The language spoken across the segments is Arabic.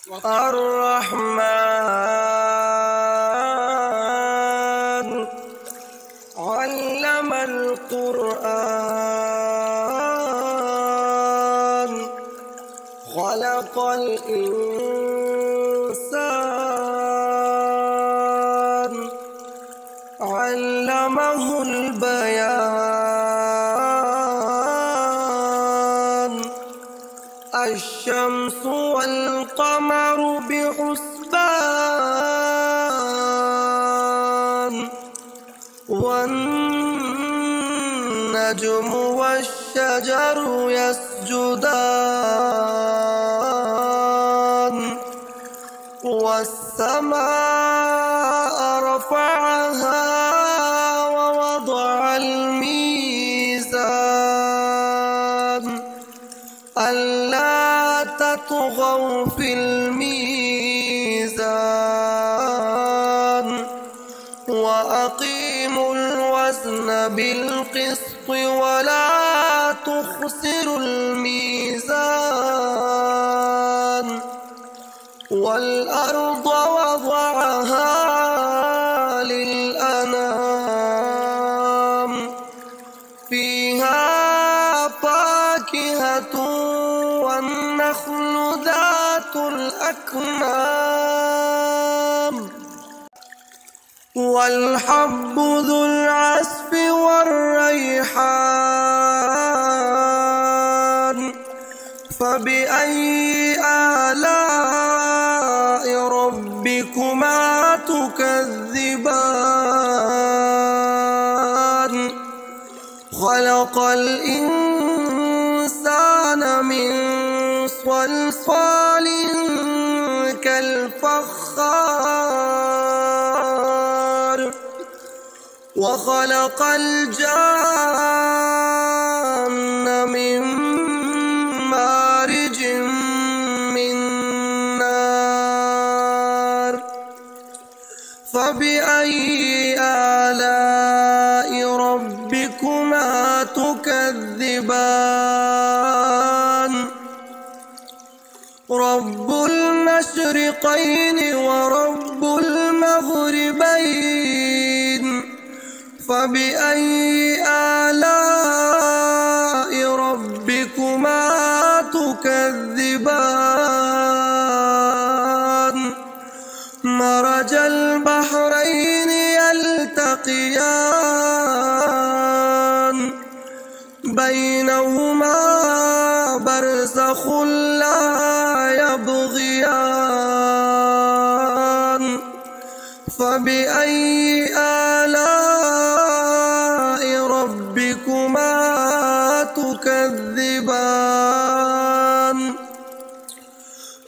الرحمن علم القرآن خلق الإنسان علمه البيان الشمس والقمر بحسبان والنجم والشجر يسجدان والسماء رفعها ووضع الميزان ألا تطغوا في الميزان وأقيموا الوزن بالقسط ولا تخسروا الميزان والأرض وضعها للأنام فيها فاكهة والنخل ذات الأكمام والحب ذو العصف والريحان فبأي آلاء ربكما تكذبان خلق الإنسان من صلصال كالفخار وخلق الجان من مارج من نار فبأي آلاء ربكما تكذبان رب المشرقين ورب المغربين فبأي آلاء ربكما تكذبان مرج البحرين يلتقيان بينهما برزخ لا يبغيان فبأي آلاء ربكما تكذبان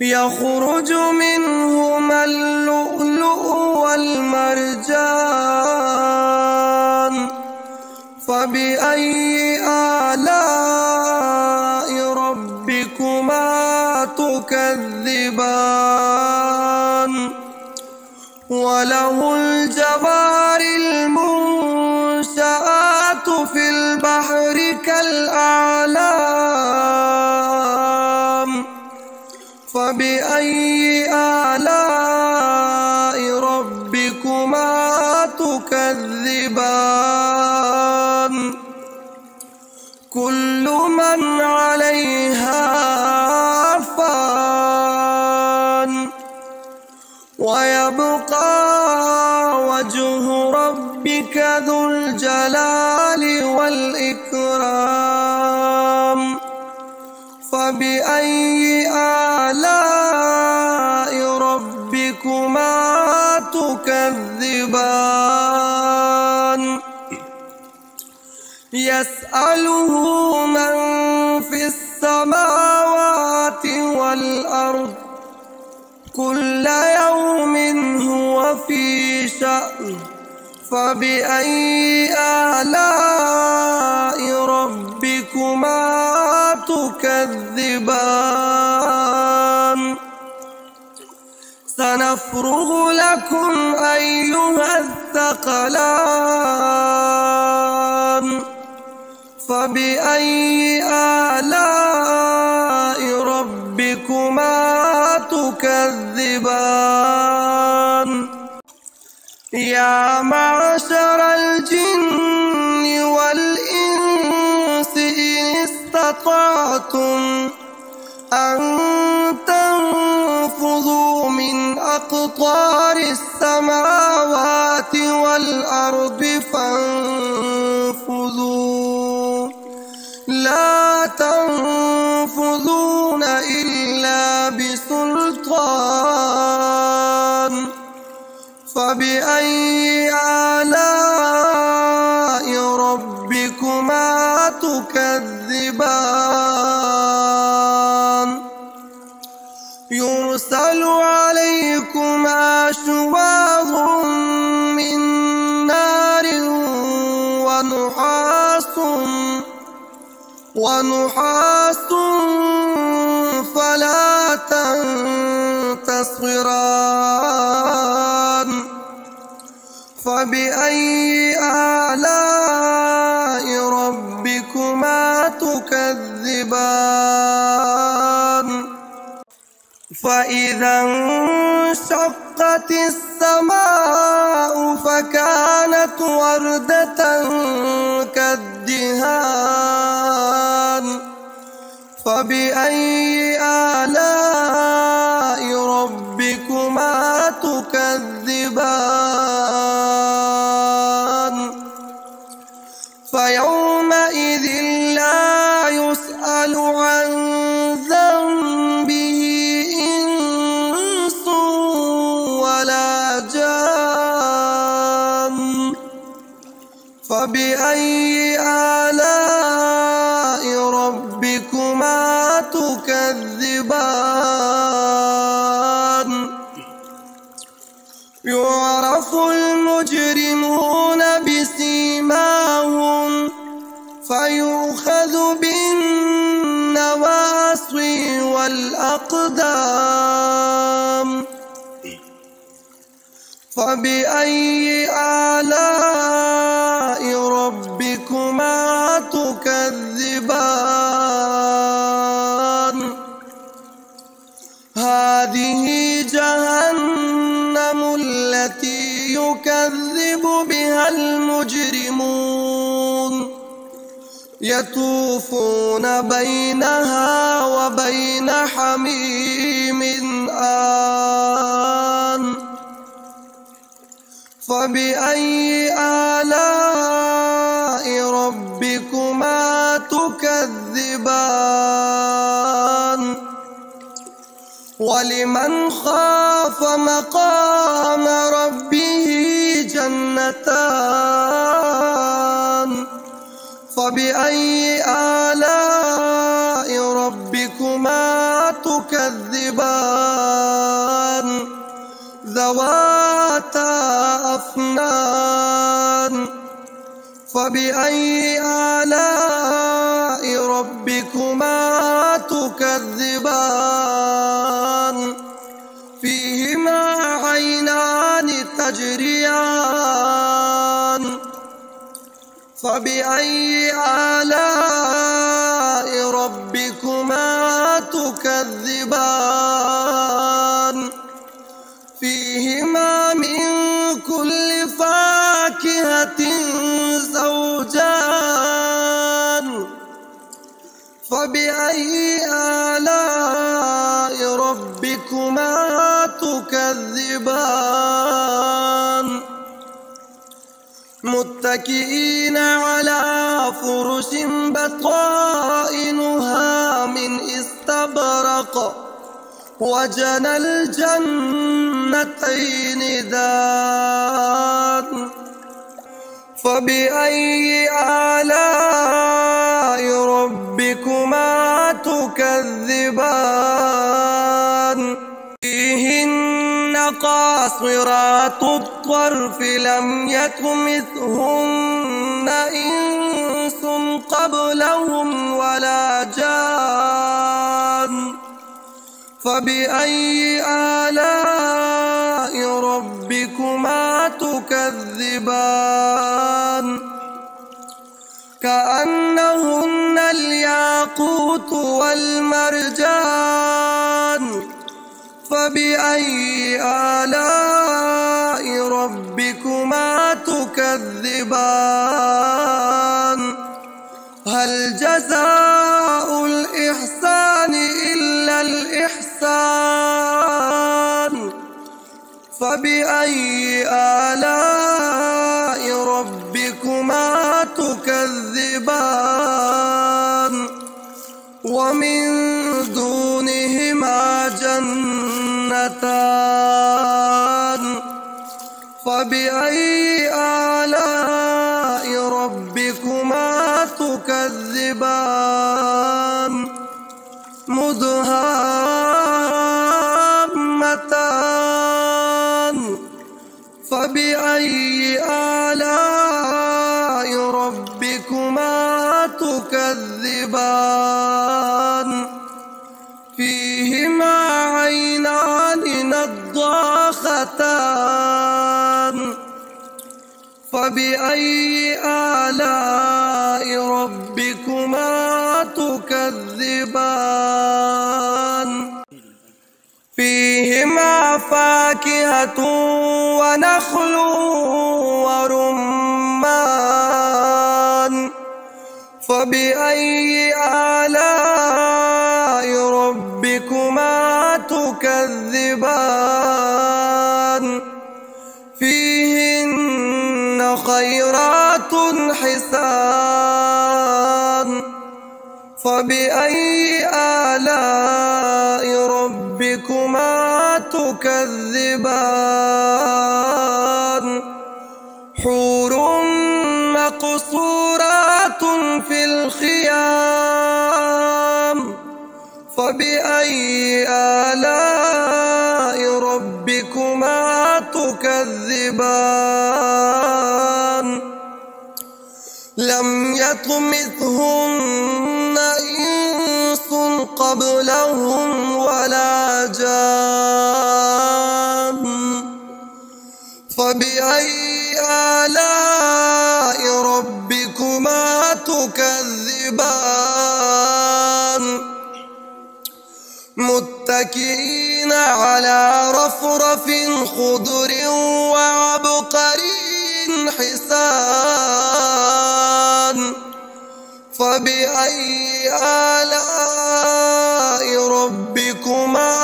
يخرج منهما اللؤلؤ والمرجان فبأي آلاء ربكما تكذبان وله الجوار المنشآت في البحر كالأعلام فبأي آلاء ربكما تكذبان كل من عليها فان ويبقى وجه ربك ذو الجلال والإكرام فبأي آلاء ربكما تكذبان يسأله من في السماوات والأرض كل يوم هو في شأن فبأي آلاء ربكما تكذبان سنفرغ لكم أيها الثقلان فبأي آلاء ربكما تكذبان يا معشر الجن والإنس إن استطعتم أن تنفذوا من أقطار السماوات والأرض فانفذوا لا تنفذون إلا بسلطان فبأي آلاء ربكما تكذبان يرسل عليكما شواظ من نار ونحاس فلا تنتصران فبأي آلاء ربكما تكذبان فإذا انشقت السماء فكانت وردة كالدهان فبأي آلاء ربكما تكذبان فيومئذ لا يسأل عن ذنبه إنس ولا جان فبأي آلاء ربكما تكذبان يعرف المجرمون بسيماهم فيؤخذ بالنواصي والأقدام فبأي آلاء ربكما تكذبان هذه جهنم التي يكذب بها المجرمون يطوفون بينها وبين حميم آن فبأي آلاء ربكما تكذبان ولمن خاف مقام ربه جنتان فبأي آلاء ربكما تكذبان ذواتا أفنان فبأي آلاء ربكما تكذبان فيهما عينان تجريان فبأي آلاء ربكما تكذبان فيهما من كل فاكهة زوجان فبأي آلاء ربكما تكذبان متكئين على فرش بطائنها من استبرق وجنى الجنتين دان فبأي آلاء ربكما تكذبان فيهن قاصرات الطرف لم يطمثهن إنس قبلهم ولا جان فبأي آلاء ربكما تكذبان كأنهن الياقوت والمرجان فبأي آلاء ربكما تكذبان هل جزاء الإحسان إلا الإحسان فبأي آلاء ربكما تكذبان ومن دونهما جنتان فبأي آلاء ربكما تكذبان مدهامتان فبأي آلاء ربكما تكذبان فيهما عينان نضاختان فبأي آلاء ربكما تكذبان فيهما فاكهة ونخل ورمان فبأي آلاء ربكما تكذبان فيهن خيرات حسان فبأي آلاء ربكما تكذبان حور مقصورات في الخيام فبأي آلاء ربكما تكذبان لم يطمثهن إنس قبلهم ولا جان فبأي آلاء ربكما تكذبان متكئين على رفرف خضر وعبقري حسان فبأي آلاء ربكما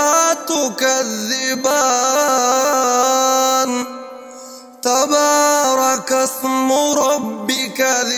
تكذبان تبارك اسم ربك ذي